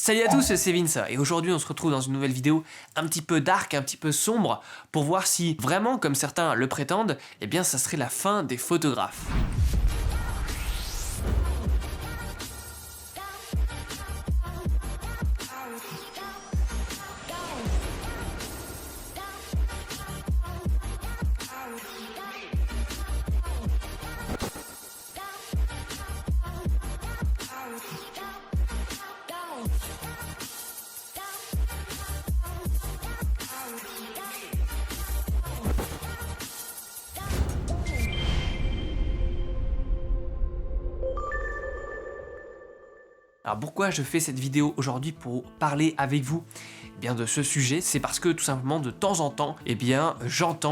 Salut à tous, c'est Vince et aujourd'hui on se retrouve dans une nouvelle vidéo un petit peu dark, un petit peu sombre pour voir si vraiment, comme certains le prétendent, eh bien ça serait la fin des photographes. Alors pourquoi je fais cette vidéo aujourd'hui pour parler avec vous bien de ce sujet? C'est parce que tout simplement de temps en temps,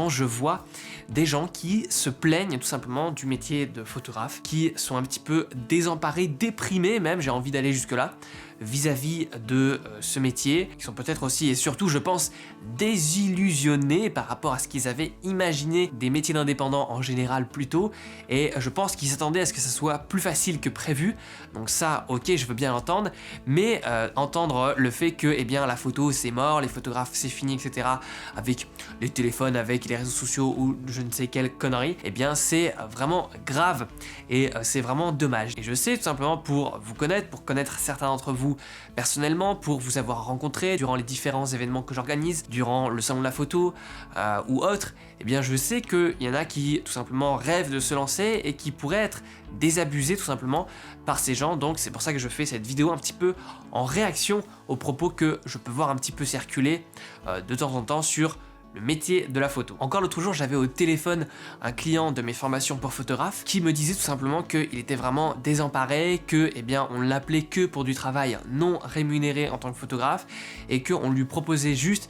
je vois des gens qui se plaignent tout simplement du métier de photographe, qui sont un petit peu désemparés, déprimés même, j'ai envie d'aller jusque là, vis-à-vis de ce métier, qui sont peut-être aussi et surtout je pense désillusionnés par rapport à ce qu'ils avaient imaginé des métiers d'indépendants en général plus tôt, et je pense qu'ils s'attendaient à ce que ça soit plus facile que prévu. Donc ça, ok, je veux bien l'entendre, mais entendre le fait que la photo c'est mort, les photographes c'est fini, etc., avec les téléphones, avec les réseaux sociaux ou je ne sais quelle connerie, c'est vraiment grave et c'est vraiment dommage. Et je sais tout simplement pour vous connaître, pour connaître certains d'entre vous personnellement, pour vous avoir rencontré durant les différents événements que j'organise, durant le salon de la photo ou autre, je sais qu'il y en a qui tout simplement rêvent de se lancer et qui pourraient être désabusés tout simplement par ces gens. Donc c'est pour ça que je fais cette vidéo un petit peu en réaction aux propos que je peux voir un petit peu circuler de temps en temps sur le métier de la photo. Encore l'autre jour, j'avais au téléphone un client de mes formations pour photographe qui me disait tout simplement qu'il était vraiment désemparé, que on l'appelait que pour du travail non rémunéré en tant que photographe et qu'on lui proposait juste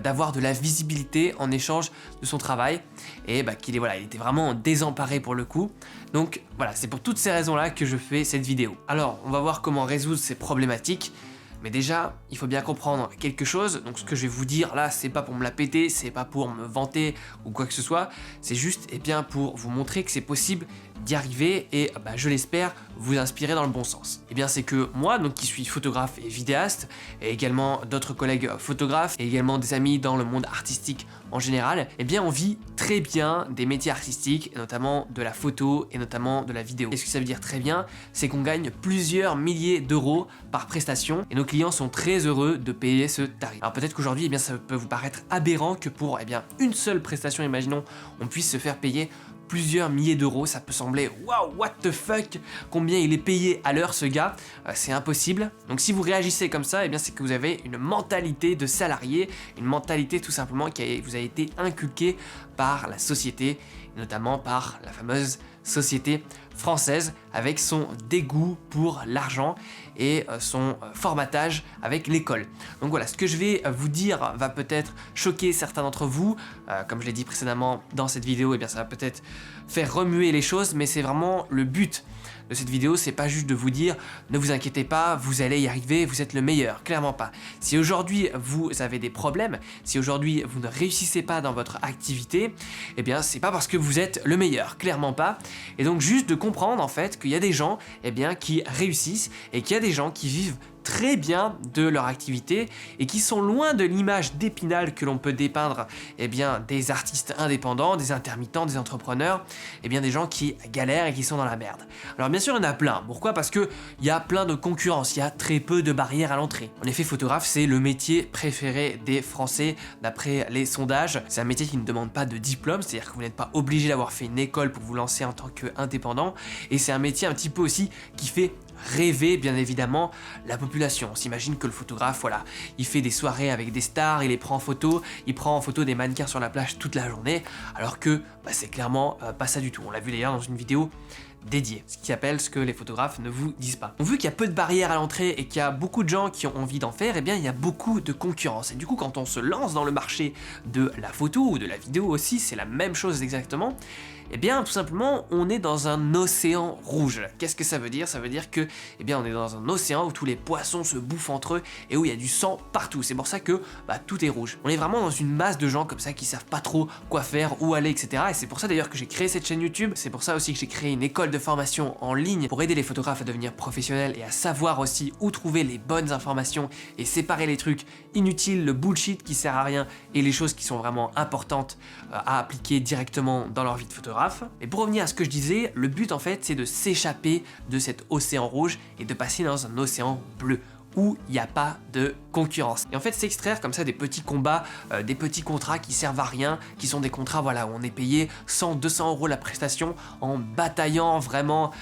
d'avoir de la visibilité en échange de son travail et il était vraiment désemparé pour le coup. Donc voilà, c'est pour toutes ces raisons-là que je fais cette vidéo. Alors, on va voir comment résoudre ces problématiques. Mais déjà, il faut bien comprendre quelque chose, donc ce que je vais vous dire là, c'est pas pour me la péter, c'est pas pour me vanter ou quoi que ce soit, c'est juste pour vous montrer que c'est possible d'y arriver et je l'espère vous inspirer dans le bon sens. C'est que moi, donc qui suis photographe et vidéaste, et également d'autres collègues photographes, et également des amis dans le monde artistique en général, on vit très bien des métiers artistiques, et notamment de la photo et notamment de la vidéo. Et ce que ça veut dire très bien, c'est qu'on gagne plusieurs milliers d'euros par prestation, et nos clients sont très heureux de payer ce tarif. Alors peut-être qu'aujourd'hui, ça peut vous paraître aberrant que pour une seule prestation, imaginons, on puisse se faire payer plusieurs milliers d'euros. Ça peut sembler waouh, what the fuck, combien il est payé à l'heure ce gars, c'est impossible. Donc si vous réagissez comme ça, c'est que vous avez une mentalité de salarié, une mentalité tout simplement qui vous a été inculquée par la société, notamment par la fameuse société française avec son dégoût pour l'argent et son formatage avec l'école. Donc voilà, ce que je vais vous dire va peut-être choquer certains d'entre vous, comme je l'ai dit précédemment dans cette vidéo, ça va peut-être faire remuer les choses, mais c'est vraiment le but de cette vidéo, c'est pas juste de vous dire ne vous inquiétez pas, vous allez y arriver, vous êtes le meilleur, clairement pas. Si aujourd'hui vous avez des problèmes, si aujourd'hui vous ne réussissez pas dans votre activité, c'est pas parce que vous êtes le meilleur, clairement pas. Et donc juste de comprendre en fait qu'il y a des gens qui réussissent et qu'il y a des gens qui vivent très bien de leur activité et qui sont loin de l'image d'Épinal que l'on peut dépeindre des artistes indépendants, des intermittents, des entrepreneurs, des gens qui galèrent et qui sont dans la merde. Alors bien sûr il y en a plein, pourquoi? Parce que il y a plein de concurrence, il y a très peu de barrières à l'entrée. En effet, photographe c'est le métier préféré des Français d'après les sondages. C'est un métier qui ne demande pas de diplôme, c'est-à-dire que vous n'êtes pas obligé d'avoir fait une école pour vous lancer en tant qu'indépendant, et c'est un métier un petit peu aussi qui fait rêver bien évidemment la population. On s'imagine que le photographe, voilà, il fait des soirées avec des stars, il les prend en photo, il prend en photo des mannequins sur la plage toute la journée, alors que c'est clairement pas ça du tout. On l'a vu d'ailleurs dans une vidéo dédiée, ce qui appelle ce que les photographes ne vous disent pas. Vu qu'il y a peu de barrières à l'entrée et qu'il y a beaucoup de gens qui ont envie d'en faire, il y a beaucoup de concurrence. Et du coup, quand on se lance dans le marché de la photo ou de la vidéo aussi, c'est la même chose exactement, Eh bien, tout simplement, on est dans un océan rouge. Qu'est-ce que ça veut dire? Ça veut dire que, eh bien, on est dans un océan où tous les poissons se bouffent entre eux et où il y a du sang partout. C'est pour ça que tout est rouge. On est vraiment dans une masse de gens comme ça qui savent pas trop quoi faire, où aller, etc. Et c'est pour ça d'ailleurs que j'ai créé cette chaîne YouTube. C'est pour ça aussi que j'ai créé une école de formation en ligne pour aider les photographes à devenir professionnels et à savoir aussi où trouver les bonnes informations et séparer les trucs inutiles, le bullshit qui sert à rien et les choses qui sont vraiment importantes à appliquer directement dans leur vie de photographe. Et pour revenir à ce que je disais, le but en fait c'est de s'échapper de cet océan rouge et de passer dans un océan bleu où il n'y a pas de concurrence. Et en fait s'extraire comme ça des petits combats, des petits contrats qui servent à rien, qui sont des contrats voilà, où on est payé 100-200 € la prestation en bataillant vraiment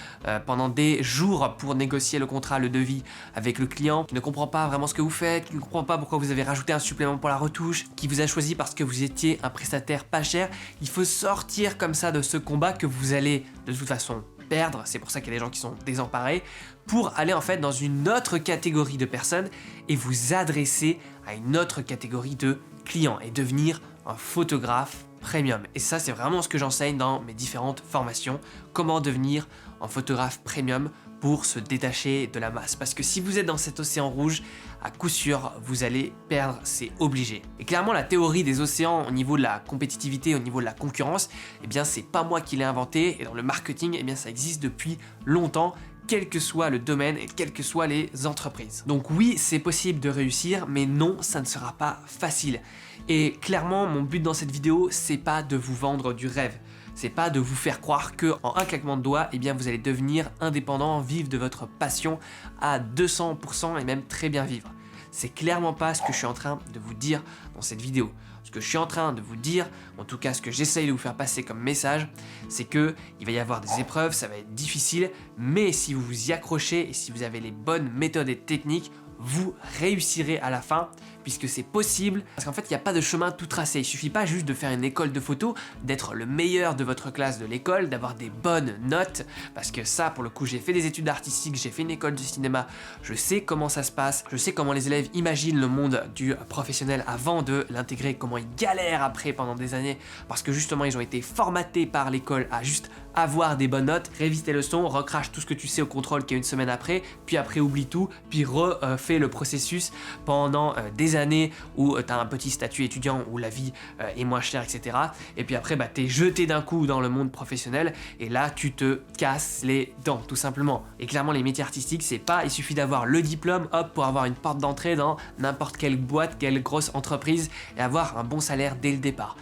pendant des jours pour négocier le contrat, le devis avec le client, qui ne comprend pas vraiment ce que vous faites, qui ne comprend pas pourquoi vous avez rajouté un supplément pour la retouche, qui vous a choisi parce que vous étiez un prestataire pas cher. Il faut sortir comme ça de ce combat que vous allez de toute façon perdre, c'est pour ça qu'il y a des gens qui sont désemparés, pour aller en fait dans une autre catégorie de personnes et vous adresser à une autre catégorie de clients et devenir un photographe premium. Et ça c'est vraiment ce que j'enseigne dans mes différentes formations, comment devenir un photographe premium pour se détacher de la masse. Parce que si vous êtes dans cet océan rouge, à coup sûr, vous allez perdre, c'est obligé. Et clairement, la théorie des océans au niveau de la compétitivité, au niveau de la concurrence, eh bien, c'est pas moi qui l'ai inventé. Et dans le marketing, eh bien, ça existe depuis longtemps, quel que soit le domaine et quelles que soient les entreprises. Donc oui, c'est possible de réussir, mais non, ça ne sera pas facile. Et clairement, mon but dans cette vidéo, c'est pas de vous vendre du rêve. C'est pas de vous faire croire que en un claquement de doigts, eh bien vous allez devenir indépendant, vivre de votre passion à 200% et même très bien vivre. C'est clairement pas ce que je suis en train de vous dire dans cette vidéo. Ce que je suis en train de vous dire, en tout cas ce que j'essaye de vous faire passer comme message, c'est que il va y avoir des épreuves, ça va être difficile, mais si vous vous y accrochez et si vous avez les bonnes méthodes et techniques, vous réussirez à la fin, puisque c'est possible, parce qu'en fait il n'y a pas de chemin tout tracé, il suffit pas juste de faire une école de photo, d'être le meilleur de votre classe de l'école, d'avoir des bonnes notes, parce que ça pour le coup j'ai fait des études artistiques, j'ai fait une école de cinéma, je sais comment ça se passe, je sais comment les élèves imaginent le monde du professionnel avant de l'intégrer, comment ils galèrent après pendant des années, parce que justement ils ont été formatés par l'école à juste avoir des bonnes notes, révise tes leçons, recrache tout ce que tu sais au contrôle qui est une semaine après, puis après oublie tout, puis refais le processus pendant des années où tu as un petit statut étudiant, où la vie est moins chère, etc. Et puis après, t'es jeté d'un coup dans le monde professionnel, et là, tu te casses les dents, tout simplement. Et clairement, les métiers artistiques, c'est pas, il suffit d'avoir le diplôme, hop, pour avoir une porte d'entrée dans n'importe quelle boîte, quelle grosse entreprise, et avoir un bon salaire dès le départ.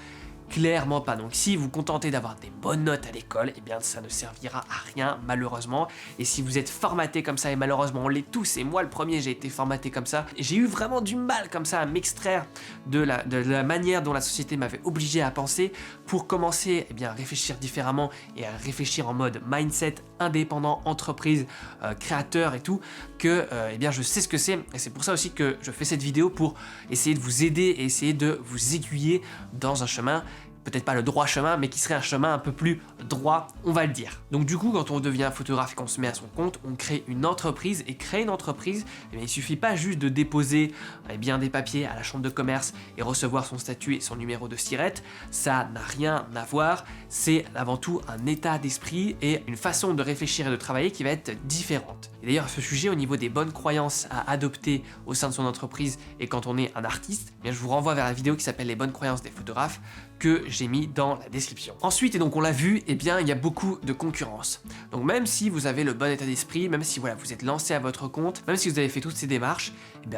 Clairement pas. Donc si vous contentez d'avoir des bonnes notes à l'école, eh bien ça ne servira à rien malheureusement. Et si vous êtes formaté comme ça, et malheureusement on l'est tous, et moi le premier j'ai été formaté comme ça, j'ai eu vraiment du mal comme ça à m'extraire de la manière dont la société m'avait obligé à penser pour commencer à réfléchir différemment et à réfléchir en mode mindset, indépendant, entreprise, créateur et tout, que je sais ce que c'est. Et c'est pour ça aussi que je fais cette vidéo, pour essayer de vous aider et essayer de vous aiguiller dans un chemin, peut-être pas le droit chemin, mais qui serait un chemin un peu plus droit, on va le dire. Donc du coup, quand on devient photographe et qu'on se met à son compte, on crée une entreprise, et créer une entreprise, il suffit pas juste de déposer des papiers à la chambre de commerce et recevoir son statut et son numéro de SIRET, ça n'a rien à voir, c'est avant tout un état d'esprit et une façon de réfléchir et de travailler qui va être différente. Et d'ailleurs, à ce sujet, au niveau des bonnes croyances à adopter au sein de son entreprise et quand on est un artiste, je vous renvoie vers la vidéo qui s'appelle les bonnes croyances des photographes, que j'ai mis dans la description. Ensuite, et donc on l'a vu, il y a beaucoup de concurrence. Donc même si vous avez le bon état d'esprit, même si vous êtes lancé à votre compte, même si vous avez fait toutes ces démarches,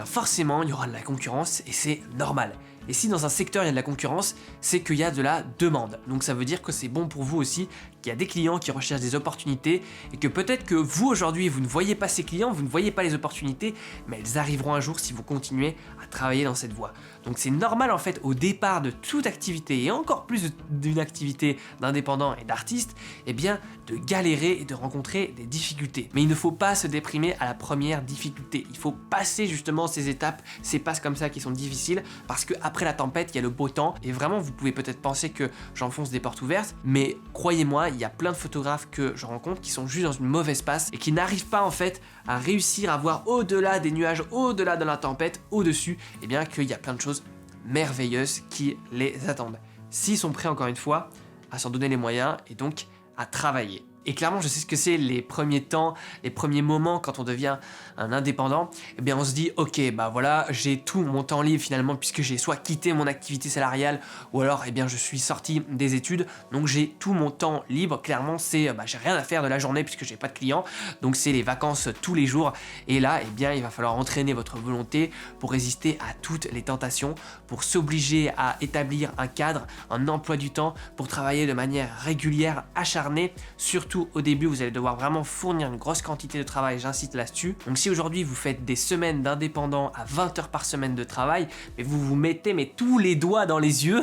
forcément il y aura de la concurrence et c'est normal. Et si dans un secteur il y a de la concurrence, c'est qu'il y a de la demande. Donc ça veut dire que c'est bon pour vous aussi, qu'il y a des clients qui recherchent des opportunités, et que peut-être que vous aujourd'hui vous ne voyez pas ces clients, vous ne voyez pas les opportunités, mais elles arriveront un jour si vous continuez à travailler dans cette voie. Donc c'est normal en fait au départ de toute activité, et encore plus d'une activité d'indépendant et d'artiste, de galérer et de rencontrer des difficultés. Mais il ne faut pas se déprimer à la première difficulté. Il faut passer justement ces étapes, ces passes comme ça qui sont difficiles, parce que après la tempête, il y a le beau temps, et vraiment vous pouvez peut-être penser que j'enfonce des portes ouvertes, mais croyez-moi, il y a plein de photographes que je rencontre qui sont juste dans une mauvaise passe et qui n'arrivent pas en fait à réussir à voir au-delà des nuages, au-delà de la tempête, au-dessus, qu'il y a plein de choses merveilleuses qui les attendent. S'ils sont prêts encore une fois, à s'en donner les moyens et donc à travailler. Et clairement, je sais ce que c'est les premiers temps, les premiers moments quand on devient un indépendant. Eh bien, on se dit, ok, bah voilà, j'ai tout mon temps libre finalement puisque j'ai soit quitté mon activité salariale ou alors, eh bien, je suis sorti des études. Donc, j'ai tout mon temps libre. Clairement, c'est, j'ai rien à faire de la journée puisque j'ai pas de clients. Donc, c'est les vacances tous les jours. Et là, eh bien, il va falloir entraîner votre volonté pour résister à toutes les tentations, pour s'obliger à établir un cadre, un emploi du temps, pour travailler de manière régulière, acharnée, surtout au début, vous allez devoir vraiment fournir une grosse quantité de travail, j'insiste là-dessus. Donc si aujourd'hui vous faites des semaines d'indépendant à 20 heures par semaine de travail, mais vous vous mettez tous les doigts dans les yeux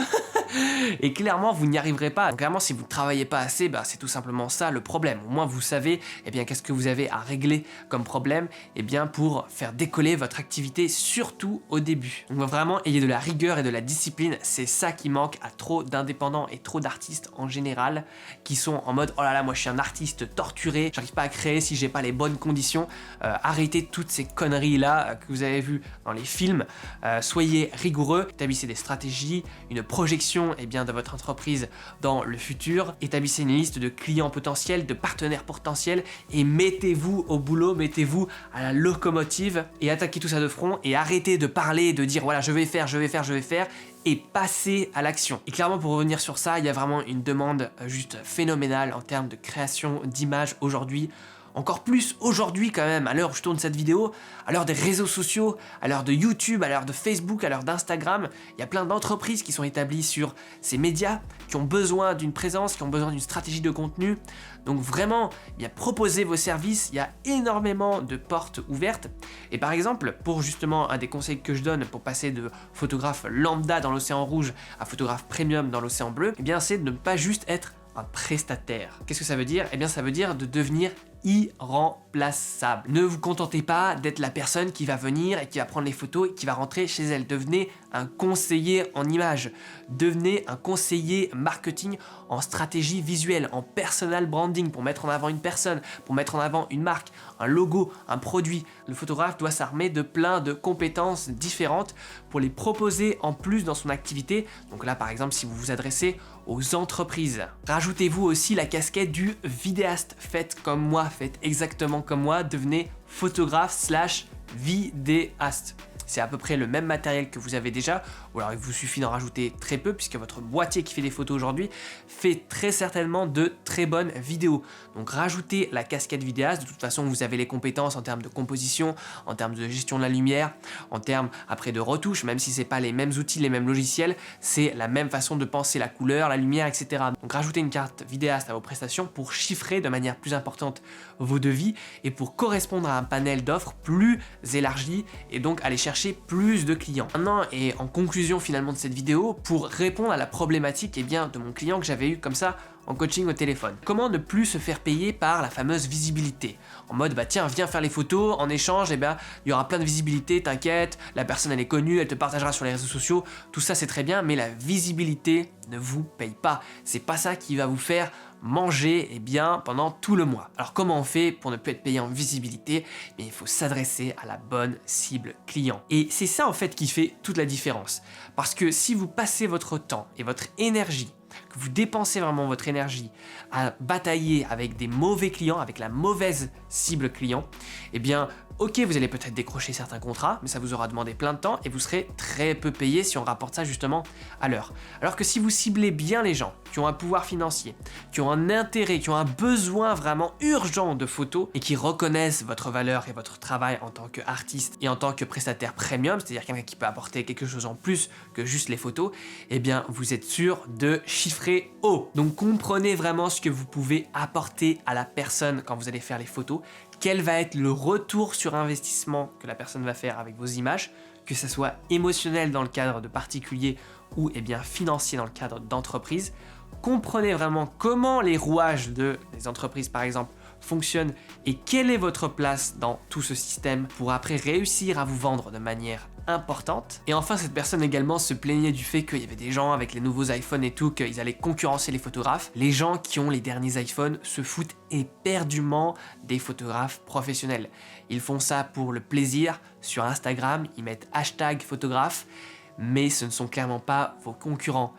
et clairement vous n'y arriverez pas. Donc clairement si vous ne travaillez pas assez, c'est tout simplement ça le problème. Au moins vous savez qu'est-ce que vous avez à régler comme problème pour faire décoller votre activité, surtout au début. Donc vraiment ayez de la rigueur et de la discipline, c'est ça qui manque à trop d'indépendants et trop d'artistes en général qui sont en mode oh là là moi je suis un artiste torturé, j'arrive pas à créer si j'ai pas les bonnes conditions. Arrêtez toutes ces conneries là que vous avez vues dans les films. Soyez rigoureux, établissez des stratégies, une projection de votre entreprise dans le futur, établissez une liste de clients potentiels, de partenaires potentiels et mettez-vous au boulot, mettez-vous à la locomotive et attaquez tout ça de front et arrêtez de parler, de dire voilà je vais faire et passer à l'action. Et clairement pour revenir sur ça, il y a vraiment une demande juste phénoménale en termes de création d'images aujourd'hui. Encore plus aujourd'hui quand même, à l'heure où je tourne cette vidéo, à l'heure des réseaux sociaux, à l'heure de YouTube, à l'heure de Facebook, à l'heure d'Instagram, il y a plein d'entreprises qui sont établies sur ces médias, qui ont besoin d'une présence, qui ont besoin d'une stratégie de contenu. Donc vraiment, proposez vos services, il y a énormément de portes ouvertes. Et par exemple, pour justement un des conseils que je donne pour passer de photographe lambda dans l'océan rouge à photographe premium dans l'océan bleu, c'est de ne pas juste être un prestataire. Qu'est-ce que ça veut dire? Ça veut dire de devenir irremplaçable. Ne vous contentez pas d'être la personne qui va venir et qui va prendre les photos et qui va rentrer chez elle. Devenez un conseiller en images. Devenez un conseiller marketing en stratégie visuelle, en personal branding pour mettre en avant une personne, pour mettre en avant une marque, un logo, un produit. Le photographe doit s'armer de plein de compétences différentes pour les proposer en plus dans son activité. Donc là, par exemple, si vous vous adressez aux entreprises. Rajoutez-vous aussi la casquette du vidéaste. Faites comme moi, faites exactement comme moi, devenez photographe / vidéaste. C'est à peu près le même matériel que vous avez déjà, ou alors il vous suffit d'en rajouter très peu puisque votre boîtier qui fait des photos aujourd'hui fait très certainement de très bonnes vidéos. Donc rajoutez la casquette vidéaste, de toute façon vous avez les compétences en termes de composition, en termes de gestion de la lumière, en termes après de retouches, même si c'est pas les mêmes outils, les mêmes logiciels, c'est la même façon de penser la couleur, la lumière, etc. Donc rajoutez une carte vidéaste à vos prestations pour chiffrer de manière plus importante vos devis et pour correspondre à un panel d'offres plus élargi et donc aller chercher plus de clients. Maintenant, et en conclusion finalement de cette vidéo, pour répondre à la problématique de mon client que j'avais eu comme ça en coaching au téléphone. Comment ne plus se faire payer par la fameuse visibilité? En mode tiens viens faire les photos, en échange il y aura plein de visibilité, t'inquiète, la personne elle est connue, elle te partagera sur les réseaux sociaux, tout ça c'est très bien, mais la visibilité ne vous paye pas. C'est pas ça qui va vous faire manger pendant tout le mois. Alors comment on fait pour ne plus être payé en visibilité? Il faut s'adresser à la bonne cible client. Et c'est ça en fait qui fait toute la différence. Parce que si vous passez votre temps et votre énergie, que vous dépensez vraiment votre énergie à batailler avec des mauvais clients, avec la mauvaise cible client, ok, vous allez peut-être décrocher certains contrats, mais ça vous aura demandé plein de temps et vous serez très peu payé si on rapporte ça justement à l'heure. Alors que si vous ciblez bien les gens qui ont un pouvoir financier, qui ont un intérêt, qui ont un besoin vraiment urgent de photos et qui reconnaissent votre valeur et votre travail en tant qu'artiste et en tant que prestataire premium, c'est-à-dire quelqu'un qui peut apporter quelque chose en plus que juste les photos, vous êtes sûr de chiffrer haut. Donc comprenez vraiment ce que vous pouvez apporter à la personne quand vous allez faire les photos. Quel va être le retour sur investissement que la personne va faire avec vos images, que ce soit émotionnel dans le cadre de particuliers ou financier dans le cadre d'entreprise. Comprenez vraiment comment les rouages des entreprises par exemple fonctionnent et quelle est votre place dans tout ce système pour après réussir à vous vendre de manière importante. Et enfin, cette personne également se plaignait du fait qu'il y avait des gens avec les nouveaux iPhones et tout, qu'ils allaient concurrencer les photographes. Les gens qui ont les derniers iPhones se foutent éperdument des photographes professionnels. Ils font ça pour le plaisir sur Instagram, ils mettent hashtag photographe, mais ce ne sont clairement pas vos concurrents.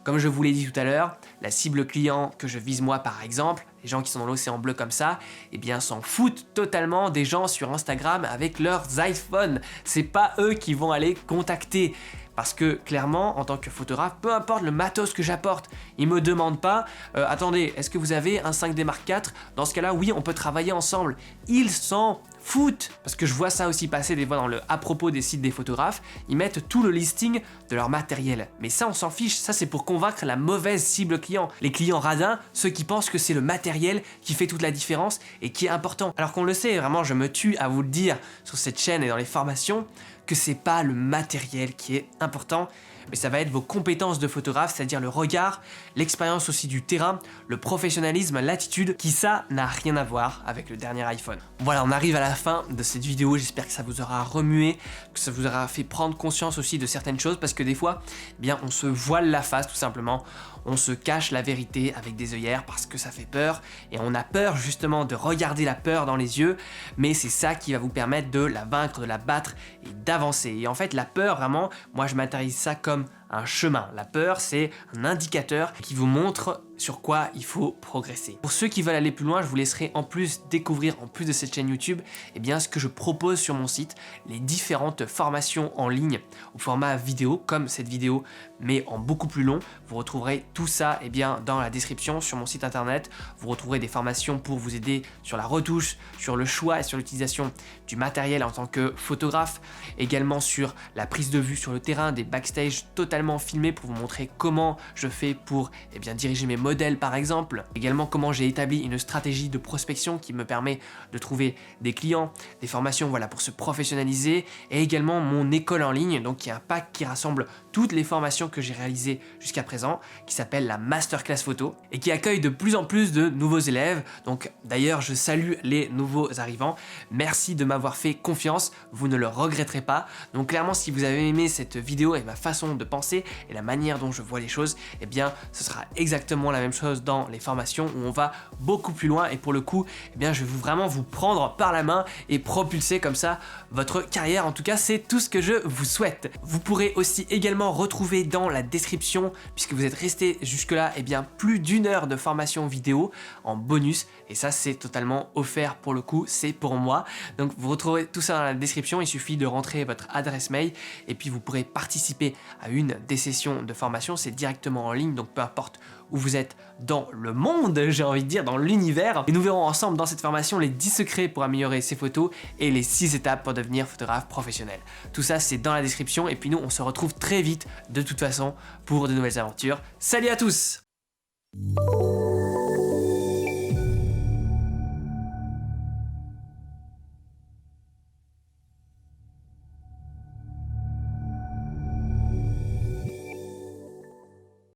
Comme je vous l'ai dit tout à l'heure, la cible client que je vise moi par exemple, les gens qui sont dans l'océan bleu comme ça, eh bien s'en foutent totalement des gens sur Instagram avec leurs iPhones. C'est pas eux qui vont aller contacter. Parce que clairement, en tant que photographe, peu importe le matos que j'apporte, ils me demandent pas attendez, est-ce que vous avez un 5D Mark IV? Dans ce cas-là, oui, on peut travailler ensemble. Ils s'en foutent. Parce que je vois ça aussi passer des fois dans le à propos des sites des photographes, ils mettent tout le listing de leur matériel. Mais ça, on s'en fiche, ça c'est pour convaincre la mauvaise cible client. Les clients radins, ceux qui pensent que c'est le matériel qui fait toute la différence et qui est important. Alors qu'on le sait, vraiment, je me tue à vous le dire sur cette chaîne et dans les formations, que c'est pas le matériel qui est important, mais ça va être vos compétences de photographe, c'est-à-dire le regard, l'expérience aussi du terrain, le professionnalisme, l'attitude, qui ça n'a rien à voir avec le dernier iPhone. Voilà, on arrive à la fin de cette vidéo, j'espère que ça vous aura remué, que ça vous aura fait prendre conscience aussi de certaines choses, parce que des fois, eh bien, on se voile la face tout simplement, on se cache la vérité avec des œillères parce que ça fait peur, et on a peur justement de regarder la peur dans les yeux, mais c'est ça qui va vous permettre de la vaincre, de la battre et d'avancer. Et en fait, la peur, vraiment, moi je matérialise ça comme un chemin. La peur, c'est un indicateur qui vous montre sur quoi il faut progresser. Pour ceux qui veulent aller plus loin, je vous laisserai en plus découvrir, en plus de cette chaîne YouTube, eh bien, ce que je propose sur mon site, les différentes formations en ligne au format vidéo, comme cette vidéo, mais en beaucoup plus long. Vous retrouverez tout ça eh bien, dans la description sur mon site internet. Vous retrouverez des formations pour vous aider sur la retouche, sur le choix et sur l'utilisation du matériel en tant que photographe, également sur la prise de vue sur le terrain, des backstage totalement filmés pour vous montrer comment je fais pour eh bien, diriger mes modèles par exemple, également comment j'ai établi une stratégie de prospection qui me permet de trouver des clients, des formations voilà, pour se professionnaliser, et également mon école en ligne, donc qui est un pack qui rassemble toutes les formations que j'ai réalisées jusqu'à présent, qui s'appelle la Masterclass Photo, et qui accueille de plus en plus de nouveaux élèves. Donc d'ailleurs je salue les nouveaux arrivants, merci de m'avoir fait confiance, vous ne le regretterez pas. Donc clairement si vous avez aimé cette vidéo et ma façon de penser et la manière dont je vois les choses, eh bien ce sera exactement la même chose dans les formations où on va beaucoup plus loin, et pour le coup, eh bien je vais vraiment vous prendre par la main et propulser comme ça votre carrière. En tout cas, c'est tout ce que je vous souhaite. Vous pourrez aussi également retrouver dans la description, puisque vous êtes resté jusque là, eh bien plus d'1 heure de formation vidéo en bonus, et ça c'est totalement offert pour le coup, c'est pour moi. Donc vous retrouverez tout ça dans la description, il suffit de rentrer votre adresse mail et puis vous pourrez participer à une des sessions de formation. C'est directement en ligne, donc peu importe où vous êtes dans le monde, j'ai envie de dire, dans l'univers. Et nous verrons ensemble dans cette formation les 10 secrets pour améliorer ses photos et les 6 étapes pour devenir photographe professionnel. Tout ça, c'est dans la description, et puis nous, on se retrouve très vite, de toute façon, pour de nouvelles aventures. Salut à tous!